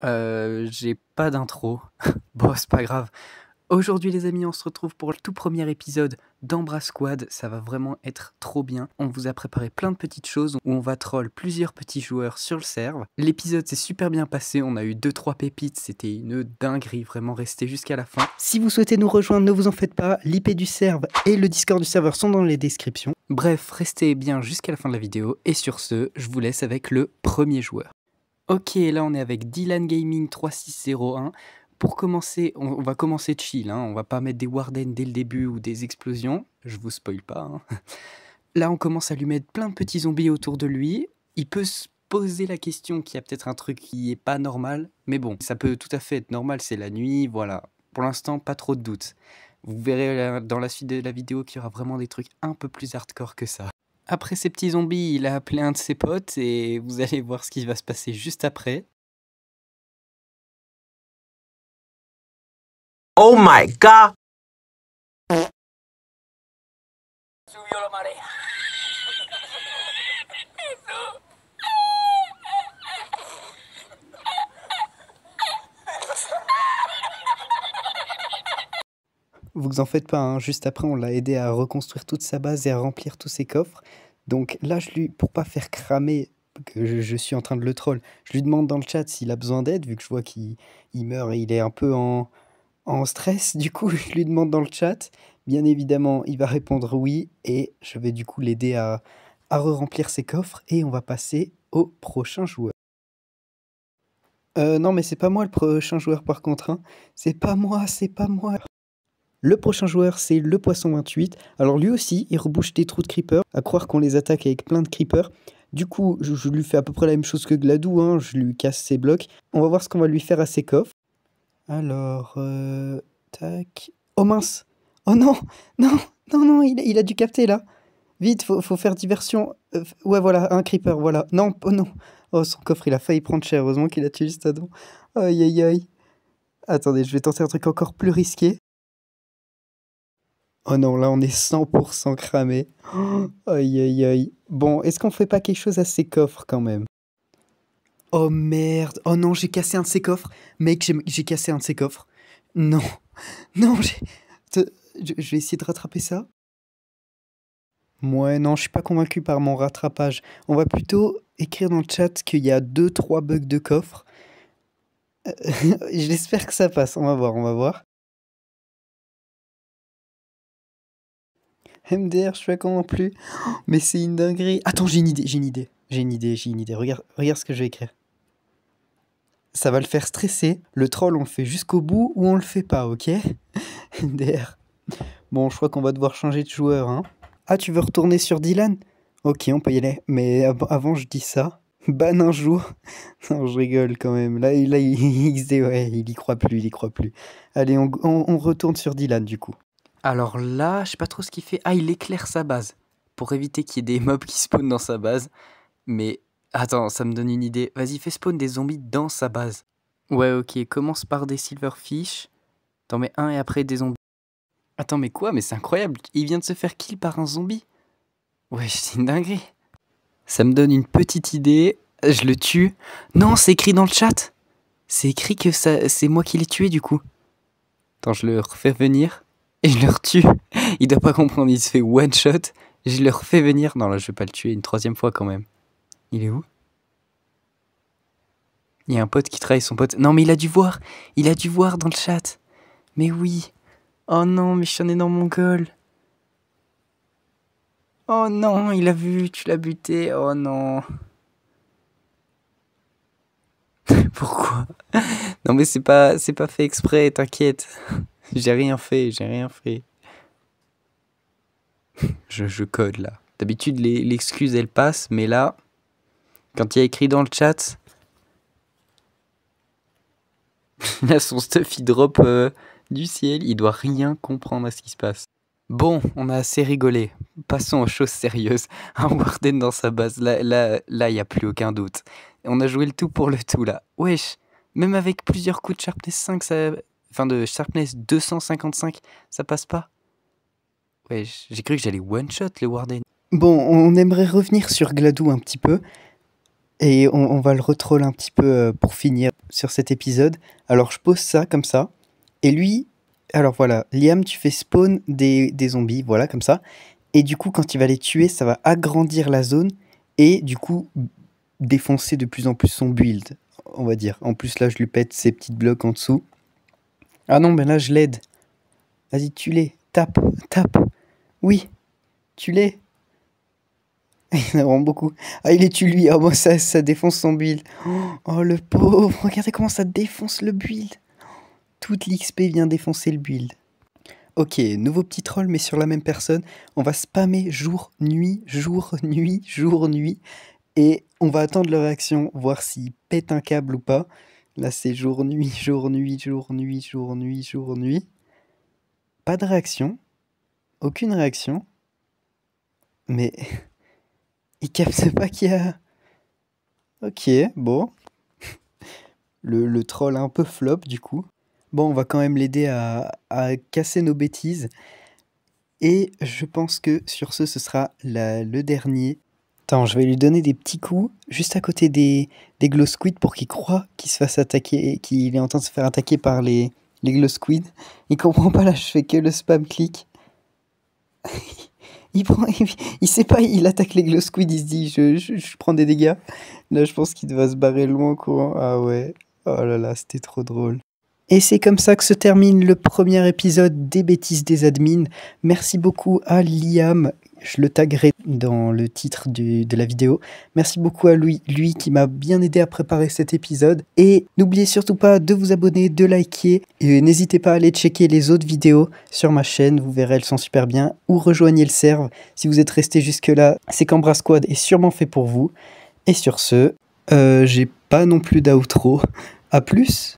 J'ai pas d'intro. Bon, c'est pas grave. Aujourd'hui les amis, on se retrouve pour le tout premier épisode d'Embrace Squad. Ça va vraiment être trop bien. On vous a préparé plein de petites choses où on va troll plusieurs petits joueurs sur le serve. L'épisode s'est super bien passé, on a eu 2-3 pépites, c'était une dinguerie, vraiment restez jusqu'à la fin. Si vous souhaitez nous rejoindre, ne vous en faites pas, l'IP du serve et le Discord du serveur sont dans les descriptions. Bref, restez bien jusqu'à la fin de la vidéo et sur ce, je vous laisse avec le premier joueur. Ok, là on est avec Dylan Gaming 3601. Pour commencer, on va commencer chill, hein. On va pas mettre des wardens dès le début ou des explosions, je vous spoil pas, hein. Là on commence à lui mettre plein de petits zombies autour de lui. Il peut se poser la question qu'il y a peut-être un truc qui est pas normal, mais bon, ça peut tout à fait être normal, c'est la nuit, voilà. Pour l'instant, pas trop de doutes. Vous verrez dans la suite de la vidéo qu'il y aura vraiment des trucs un peu plus hardcore que ça. Après ces petits zombies, il a appelé un de ses potes et vous allez voir ce qui va se passer juste après. Oh my god! Subió la marea. Vous en faites pas, hein. Juste après on l'a aidé à reconstruire toute sa base et à remplir tous ses coffres. Donc là, pour pas faire cramer que je suis en train de le troll, je lui demande dans le chat s'il a besoin d'aide, vu que je vois qu'il meurt et il est un peu en stress. Du coup, je lui demande dans le chat. Bien évidemment, il va répondre oui et je vais du coup l'aider à re-remplir ses coffres et on va passer au prochain joueur. Non, mais c'est pas moi le prochain joueur par contre, hein. C'est pas moi, c'est pas moi. Le prochain joueur, c'est le Poisson 28. Alors lui aussi, il rebouche des trous de creeper, à croire qu'on les attaque avec plein de creepers. Du coup, je lui fais à peu près la même chose que Gladou, hein. Je lui casse ses blocs. On va voir ce qu'on va lui faire à ses coffres. Alors, tac. Oh mince! Oh non! Non! Non, non, il a dû capter là. Vite, faut faire diversion. Ouais, voilà, un creeper, voilà. Non, oh non. Oh, son coffre, il a failli prendre cher. Heureusement qu'il a tué juste Adam. Aïe, aïe, aïe. Attendez, je vais tenter un truc encore plus risqué. Oh non, là, on est 100% cramé. Oh, aïe, aïe, aïe. Bon, est-ce qu'on fait pas quelque chose à ces coffres quand même? Oh merde. Oh non, j'ai cassé un de ces coffres. Mec, j'ai cassé un de ces coffres. Non. Non, je vais essayer de rattraper ça. Ouais, non, je suis pas convaincu par mon rattrapage. On va plutôt écrire dans le chat qu'il y a 2-3 bugs de coffre. J'espère que ça passe. On va voir, on va voir. MDR, je suis pas convaincu. Mais c'est une dinguerie. Attends, j'ai une idée, j'ai une idée. J'ai une idée, j'ai une idée. Regarde ce que je vais écrire. Ça va le faire stresser. Le troll, on le fait jusqu'au bout ou on le fait pas, ok? MDR. Bon, je crois qu'on va devoir changer de joueur, hein. Ah, tu veux retourner sur Dylan? Ok, on peut y aller. Mais avant, je dis ça. Ban un jour. Non, je rigole quand même. Là il XD, ouais, il y croit plus, il y croit plus. Allez, on retourne sur Dylan, du coup. Alors là, je sais pas trop ce qu'il fait. Ah, il éclaire sa base. Pour éviter qu'il y ait des mobs qui spawnent dans sa base. Mais, attends, ça me donne une idée. Vas-y, fais spawn des zombies dans sa base. Ouais, ok, commence par des silverfish. T'en mets un et après des zombies. Attends, mais quoi? Mais c'est incroyable. Il vient de se faire kill par un zombie. Ouais, c'est une dinguerie. Ça me donne une petite idée. Je le tue. Non, c'est écrit dans le chat. C'est écrit que c'est moi qui l'ai tué du coup. Attends, je le refais venir. Et je le retue. Il doit pas comprendre, il se fait one shot. Je le refais venir. Non, là, je vais pas le tuer une troisième fois quand même. Il est où? Il y a un pote qui trahit son pote. Non, mais il a dû voir. Il a dû voir dans le chat. Mais oui. Oh non, mais je suis un énorme mongol. Oh non, il a vu, tu l'as buté. Oh non. Pourquoi? Non mais c'est pas fait exprès, t'inquiète. J'ai rien fait, j'ai rien fait. Je code là. D'habitude l'excuse elle passe, mais là, quand il y a écrit dans le chat, là son stuff il drop du ciel, il doit rien comprendre à ce qui se passe. Bon, on a assez rigolé. Passons aux choses sérieuses. Un warden dans sa base, là, y a plus aucun doute. On a joué le tout pour le tout là. Wesh, même avec plusieurs coups de sharpness 5, enfin de sharpness 255, ça passe pas. Wesh, j'ai cru que j'allais one shot les warden. Bon, on aimerait revenir sur Gladou un petit peu. Et on va le retroll un petit peu pour finir sur cet épisode. Alors je pose ça comme ça. Et lui, alors voilà, Liam, tu fais spawn des zombies, voilà, comme ça. Et du coup, quand il va les tuer, ça va agrandir la zone. Et du coup, défoncer de plus en plus son build, on va dire. En plus, là, je lui pète ses petites blocs en dessous. Ah non, ben là, je l'aide. Vas-y, tue-les. Tape, tape. Oui, tue-les. Il y en a vraiment beaucoup. Ah, il les tue lui. Ah, bon, ça défonce son build. Oh, le pauvre. Regardez comment ça défonce le build. Toute l'XP vient défoncer le build. Ok, nouveau petit troll, mais sur la même personne. On va spammer jour, nuit, jour, nuit, jour, nuit. Et on va attendre leur réaction, voir s'ils pètent un câble ou pas. Là, c'est jour, nuit, jour, nuit, jour, nuit, jour, nuit, jour, nuit. Pas de réaction. Aucune réaction. Mais ils captent pas qu'il y a... Ok, bon. Le troll a un peu flop, du coup. Bon, on va quand même l'aider à casser nos bêtises. Et je pense que sur ce sera le dernier. Attends, je vais lui donner des petits coups juste à côté des glow squid pour qu'il croie qu'il se fasse attaquer, qu'il est en train de se faire attaquer par les glow squid. Il comprend pas là, je fais que le spam clic. Il sait pas, il attaque les glow squid, il se dit je prends des dégâts. Là, je pense qu'il va se barrer loin en courant. Ah ouais, oh là là, c'était trop drôle. Et c'est comme ça que se termine le premier épisode des bêtises des admins. Merci beaucoup à Liam, je le taguerai dans le titre de la vidéo. Merci beaucoup à lui qui m'a bien aidé à préparer cet épisode. Et n'oubliez surtout pas de vous abonner, de liker. Et n'hésitez pas à aller checker les autres vidéos sur ma chaîne, vous verrez, elles sont super bien. Ou rejoignez le serve. Si vous êtes resté jusque là, c'est qu'Ambra Squad est sûrement fait pour vous. Et sur ce, j'ai pas non plus d'outro. À plus!